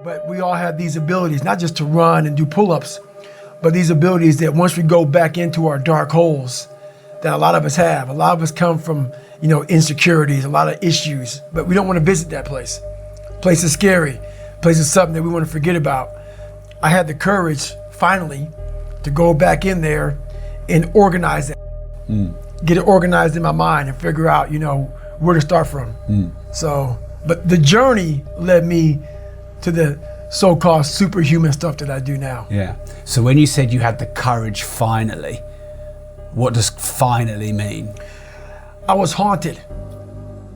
But we all have these abilities, not just to run and do pull-ups, but these abilities that once we go back into our dark holes, that a lot of us have. A lot of us come from, insecurities, a lot of issues, but we don't want to visit that place. Place is scary. Place is something that we want to forget about. I had the courage, finally, to go back in there and organize it. Get it organized in my mind and figure out, where to start from. So, but the journey led me to the so-called superhuman stuff that I do now. Yeah. So when you said you had the courage finally, what does finally mean? I was haunted.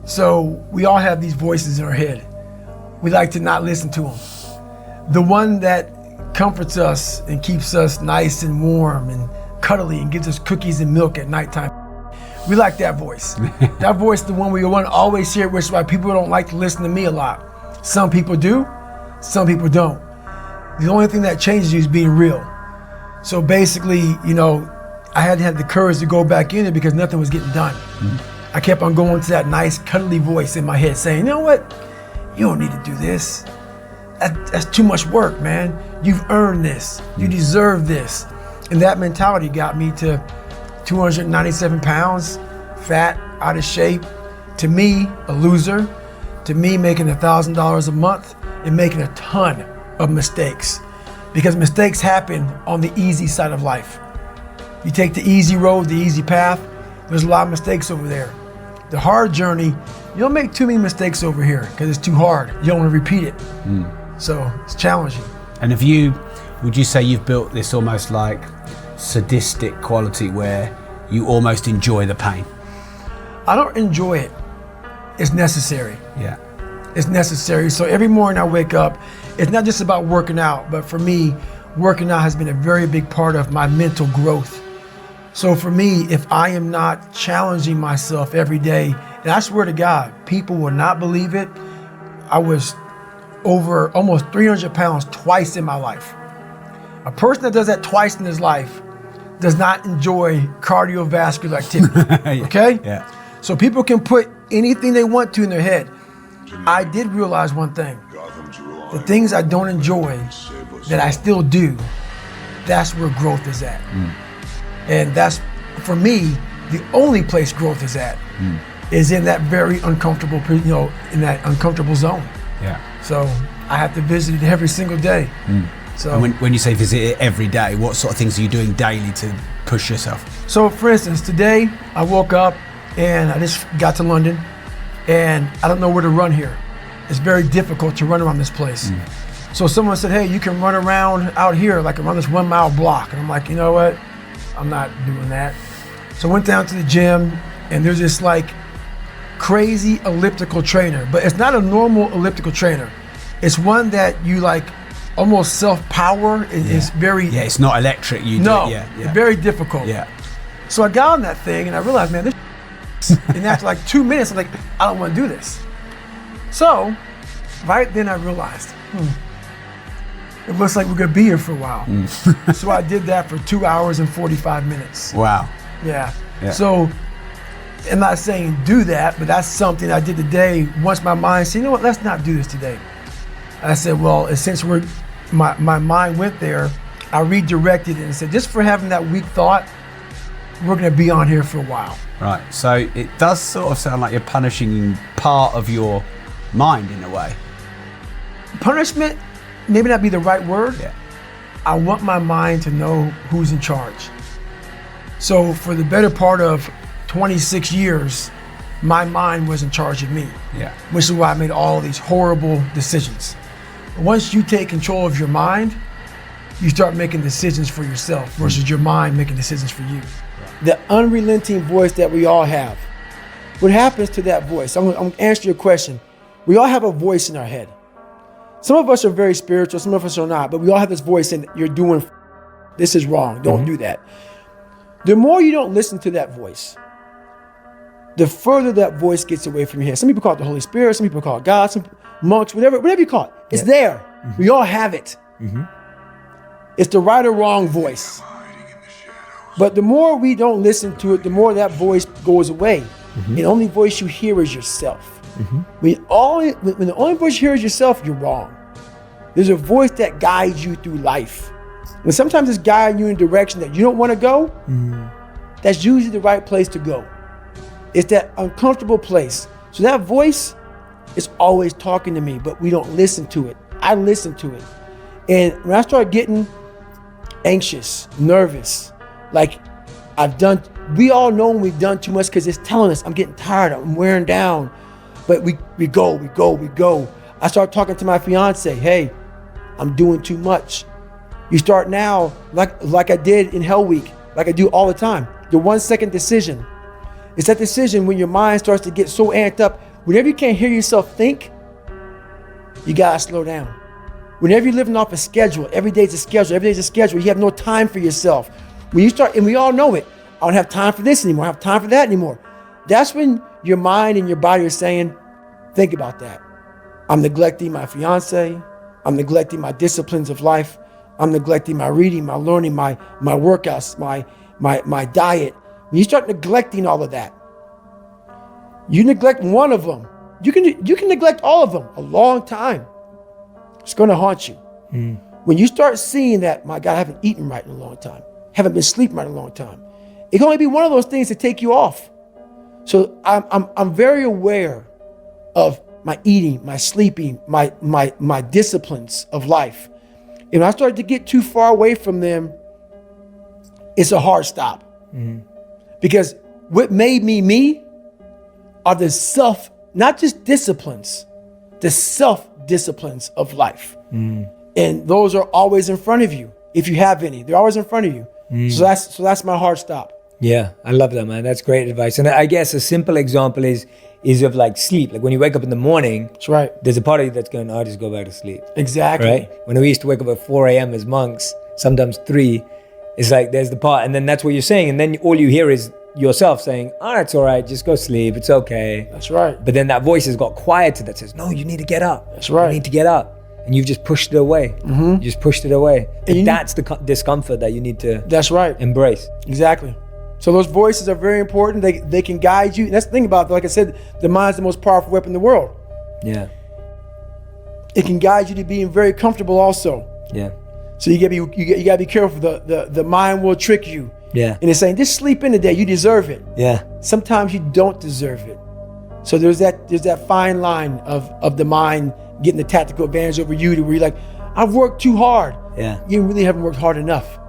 So we all have these voices in our head. We like to not listen to them. The one that comforts us and keeps us nice and warm and cuddly and gives us cookies and milk at nighttime. We like that voice. That voice is the one we want to always hear, which is why people don't like to listen to me a lot. Some people do, some people don't. The only thing that changes you is being real. So basically, I had to have the courage to go back in it because nothing was getting done. I kept on going to that nice cuddly voice in my head saying, you know what? You don't need to do this. That's too much work, man. You've earned this. You deserve this. And that mentality got me to 297 pounds, fat, out of shape. To me, a loser. To me, making $1,000 a month and making a ton of mistakes. Because mistakes happen on the easy side of life. You take the easy road, the easy path, there's a lot of mistakes over there. The hard journey, you don't make too many mistakes over here because it's too hard. You don't want to repeat it. So it's challenging. And would you say you've built this almost like sadistic quality where you almost enjoy the pain? I don't enjoy it. It's necessary. Yeah. It's necessary. So every morning I wake up, it's not just about working out, but for me, working out has been a very big part of my mental growth. So for me, if I am not challenging myself every day, and I swear to God, people will not believe it, I was over almost 300 pounds twice in my life. A person that does that twice in his life does not enjoy cardiovascular activity, okay? Yeah. So people can put anything they want to in their head. I did realize one thing. The things I don't enjoy that I still do, that's where growth is at. And that's, for me, the only place growth is at, is in that very uncomfortable, in that uncomfortable zone. Yeah. So I have to visit it every single day. So and when you say visit it every day, what sort of things are you doing daily to push yourself? So for instance, today I woke up and I just got to London and I don't know where to run here. It's very difficult to run around this place. So someone said, hey, you can run around out here, like around this 1 mile block. And I'm like, you know what? I'm not doing that. So I went down to the gym and there's this like crazy elliptical trainer, but it's not a normal elliptical trainer. It's one that you like almost self-power. It's very... Yeah, it's not electric. It's very difficult. Yeah. So I got on that thing and I realized, man, this and after like 2 minutes, I'm like, I don't want to do this. So right then I realized, it looks like we're gonna be here for a while. So I did that for 2 hours and 45 minutes. Wow. Yeah. Yeah. So I'm not saying do that, but that's something I did today. Once my mind said, you know what, let's not do this today. I said, well, since my mind went there, I redirected it and said, just for having that weak thought, we're gonna be on here for a while. Right, so it does sort of sound like you're punishing part of your mind in a way. Punishment, maybe not be the right word. Yeah. I want my mind to know who's in charge. So for the better part of 26 years, my mind was in charge of me. Yeah. Which is why I made all these horrible decisions. Once you take control of your mind, you start making decisions for yourself versus your mind making decisions for you. The unrelenting voice that we all have. What happens to that voice? I'm going to answer your question. We all have a voice in our head. Some of us are very spiritual, some of us are not, but we all have this voice saying, you're doing, this is wrong, don't do that. The more you don't listen to that voice, the further that voice gets away from your head. Some people call it the Holy Spirit, some people call it God, some monks, whatever you call it. It's there. We all have it. It's the right or wrong voice. But the more we don't listen to it, the more that voice goes away. And the only voice you hear is yourself. When the only voice you hear is yourself, you're wrong. There's a voice that guides you through life. And sometimes it's guiding you in a direction that you don't want to go. That's usually the right place to go. It's that uncomfortable place. So that voice is always talking to me, but we don't listen to it. I listen to it. And when I start getting anxious, nervous, like we all know when we've done too much because it's telling us, I'm getting tired, I'm wearing down. But we go. I start talking to my fiance, hey, I'm doing too much. You start now, like I did in Hell Week, like I do all the time. The 1 second decision. It's that decision when your mind starts to get so amped up. Whenever you can't hear yourself think, you gotta slow down. Whenever you're living off a schedule, every day's a schedule, you have no time for yourself. When you start, and we all know it, I don't have time for this anymore, I don't have time for that anymore. That's when your mind and your body are saying, think about that. I'm neglecting my fiance, I'm neglecting my disciplines of life, I'm neglecting my reading, my learning, my workouts, my diet. When you start neglecting all of that, you neglect one of them, you can neglect all of them a long time. It's gonna haunt you. When you start seeing that, my God, I haven't eaten right in a long time, haven't been sleeping right in a long time, it can only be one of those things to take you off. So I'm very aware of my eating, my sleeping, my disciplines of life. And when I start to get too far away from them, it's a hard stop. Because what made me are the not just disciplines, the self-disciplines of life. And those are always in front of you. If you have any, they're always in front of you. So that's my hard stop. Yeah, I love that, man. That's great advice. And I guess a simple example is of like sleep. Like when you wake up in the morning, That's right. there's a part of you that's going, I'll just go back to sleep. Exactly. Right? When we used to wake up at 4 a.m. as monks, sometimes 3, it's like there's the part, and then that's what you're saying. And then all you hear is yourself saying, oh, it's all right, just go sleep, it's okay. That's right. But then that voice has got quieter that says, no, you need to get up. That's right. You need to get up. And you've just pushed it away. You just pushed it away. And that's the discomfort that you need to That's right. embrace. Exactly. So those voices are very important. They can guide you. And that's the thing about it. Like I said, the mind's the most powerful weapon in the world. Yeah. It can guide you to being very comfortable also. Yeah. So you gotta be careful. The mind will trick you. Yeah. And it's saying, just sleep in today, you deserve it. Yeah. Sometimes you don't deserve it. So there's that fine line of the mind getting the tactical advantage over you, to where you're like, I've worked too hard. Yeah. You really haven't worked hard enough.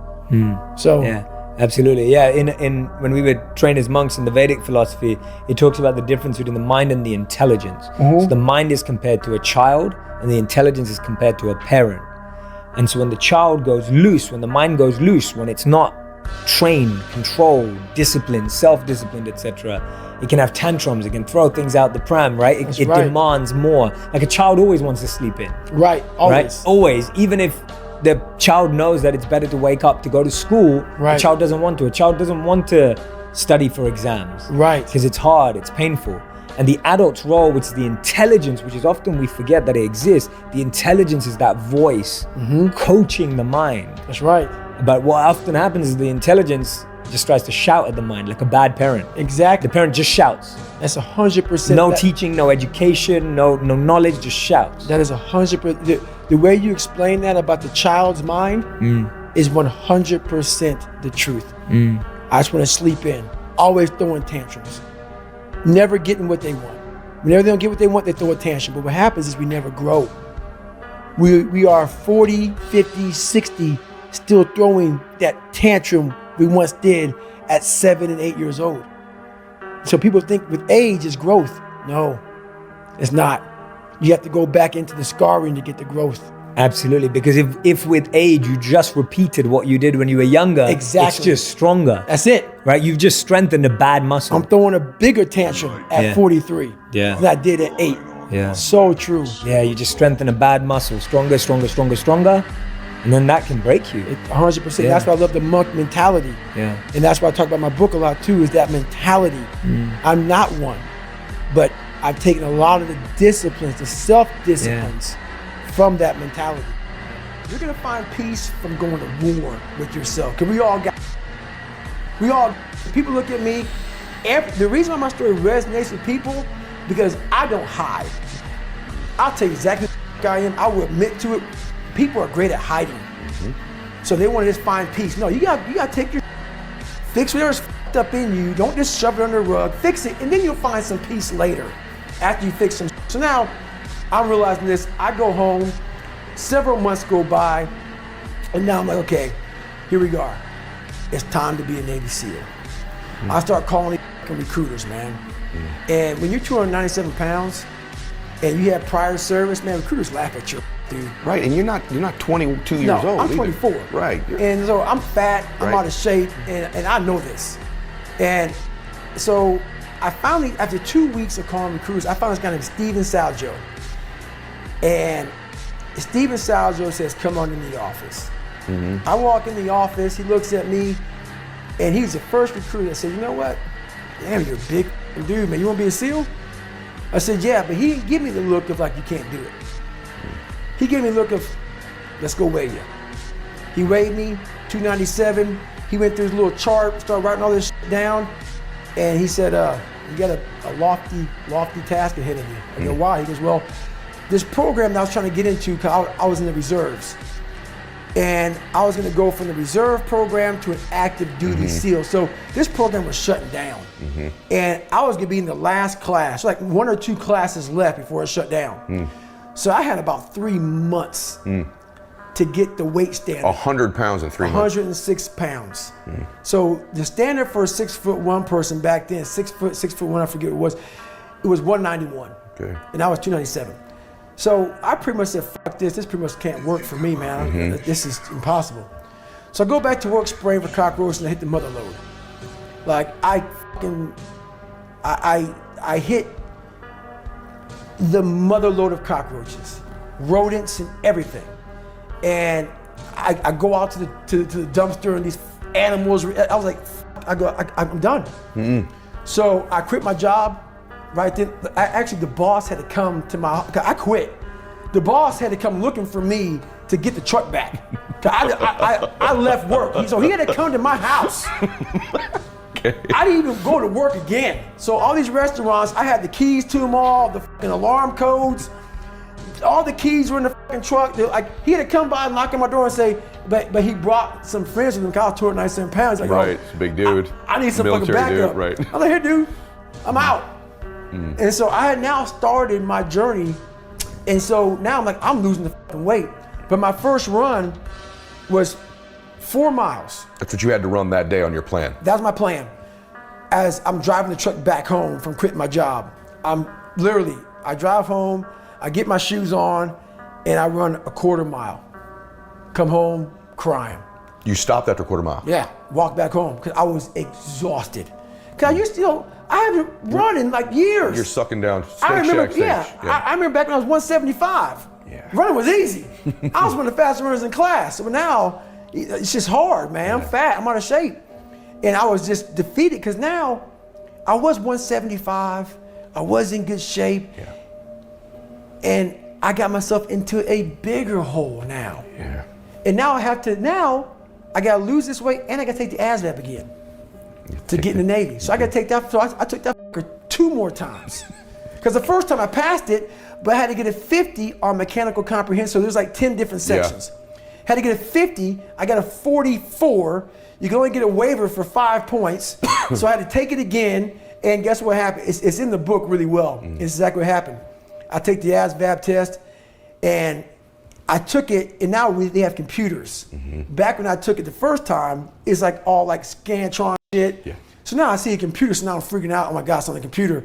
So yeah, absolutely. Yeah, in when we were trained as monks in the Vedic philosophy, it talks about the difference between the mind and the intelligence. So the mind is compared to a child, and the intelligence is compared to a parent. And so when the child goes loose, when the mind goes loose, when it's not trained, controlled, disciplined, self-disciplined, etc., it can have tantrums, it can throw things out the pram, right? It right. demands more. Like a child always wants to sleep in. right, always. Right? Always. Even if the child knows that it's better to wake up to go to school, Right. the child doesn't want to. A child doesn't want to study for exams. Right. Because it's hard, it's painful. And the adult's role, which is the intelligence, which is often we forget that it exists, the intelligence is that voice coaching the mind. That's right. But what often happens is the intelligence just tries to shout at the mind like a bad parent. Exactly. The parent just shouts. That's 100%. No teaching, no education, no knowledge, just shouts. That is 100%. The way you explain that about the child's mind is 100% the truth. I just want to sleep in. Always throwing tantrums. Never getting what they want. Whenever they don't get what they want, they throw a tantrum. But what happens is we never grow. We are 40, 50, 60, still throwing that tantrum we once did at 7 and 8 years old. So people think with age is growth. No, it's not. You have to go back into the scarring to get the growth. Absolutely, because if with age you just repeated what you did when you were younger, Exactly. it's just stronger. That's it. Right? You've just strengthened a bad muscle. I'm throwing a bigger tantrum at Yeah. 43 Yeah. than I did at 8. Yeah. So true. Yeah, you just strengthen a bad muscle. Stronger, stronger, stronger, stronger. And then that can break you. 100%. Yeah. That's why I love the monk mentality. Yeah. And that's why I talk about my book a lot too, is that mentality. I'm not one, but I've taken a lot of the disciplines, the self-disciplines from that mentality. You're gonna find peace from going to war with yourself. Cause people look at me, the reason why my story resonates with people, because I don't hide. I'll tell you exactly who I am, I will admit to it. people are great at hiding. So they want to just find peace. No, you got to take your fix whatever's fucked up in you. Don't just shove it under the rug. Fix it, and then you'll find some peace later after you fix some. So now I'm realizing this. I go home, several months go by, and now I'm like, okay, here we go. It's time to be a Navy SEAL. I start calling recruiters, man. And when you're 297 pounds and you have prior service, man, recruiters laugh at you, dude. Right, and you're not 22 years old. I'm 24. Either. Right. And so I'm fat, I'm Right. out of shape, and I know this. And so I finally, after 2 weeks of calling recruiters, I found this guy named Steven Saljo. And Steven Saljo says, come on in the office. I walk in the office, he looks at me, and he's the first recruiter that said, you know what? Damn, you're a big dude, man. You want to be a SEAL? I said, yeah, but he didn't give me the look of like, you can't do it. He gave me the look of, let's go weigh you. He weighed me, 297. He went through his little chart, started writing all this shit down, and he said, you got a lofty task ahead of you. I go, why? He goes, well, this program that I was trying to get into, because I was in the reserves. And I was gonna go from the reserve program to an active duty SEAL. So this program was shutting down. And I was gonna be in the last class, like 1 or 2 classes left before it shut down. So I had about 3 months to get the weight standard. 100 pounds in 3 months. 106 pounds. So the standard for a 6'1" person back then, 6'1", I forget what it was 191. Okay. And I was 297. So I pretty much said, fuck this pretty much can't work for me, man. This is impossible. So I go back to work spraying for cockroaches and I hit the mother load. Like I hit the mother load of cockroaches, rodents and everything. And I go out to the dumpster and these animals, I was like, I'm done. So I quit my job. Right then, actually the boss had to come to my, I quit. The boss had to come looking for me to get the truck back. I left work, so he had to come to my house. Okay. I didn't even go to work again. So all these restaurants, I had the keys to them all, the fucking alarm codes, all the keys were in the fucking truck. Like he had to come by and knock on my door and say, but he brought some friends with him, because I was 297 pounds. Like, Right, it's a big dude. I need some fucking Military backup. dude, right. I'm like, here, dude, I'm out. And so I had now started my journey, and so now I'm like, I'm losing the fucking weight. But my first run was 4 miles. That's what you had to run that day on your plan. That was my plan. As I'm driving the truck back home from quitting my job, I drive home, I get my shoes on, and I run a 1/4 mile. Come home crying. You stopped after a 1/4 mile. Yeah, walk back home because I was exhausted. Because I used to, I haven't run in like years. You're sucking down Steak I remember, Shack stage. I remember back when I was 175. Yeah. Running was easy. I was one of the fastest runners in class. So now it's just hard, man. I'm fat, I'm out of shape. And I was just defeated because now I was 175. I was in good shape. Yeah. And I got myself into a bigger hole now. Yeah. And now I got to lose this weight and I got to take the ASVAB again to get in the Navy. So I got to take that. So I took that for 2 more times. Because the first time I passed it, but I had to get a 50 on mechanical comprehension. So there's like 10 different sections. Had to get a 50, I got a 44. You can only get a waiver for 5 points. So I had to take it again. And guess what happened? It's in the book really well. It's exactly what happened. I take the ASVAB test and I took it, and now they have computers. Back when I took it the first time, it's like all like Scantron shit. Yeah. So now I see a computer, so now I'm freaking out. Oh my God, it's on the computer.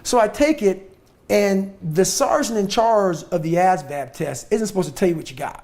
So I take it, and the sergeant in charge of the ASVAB test isn't supposed to tell you what you got.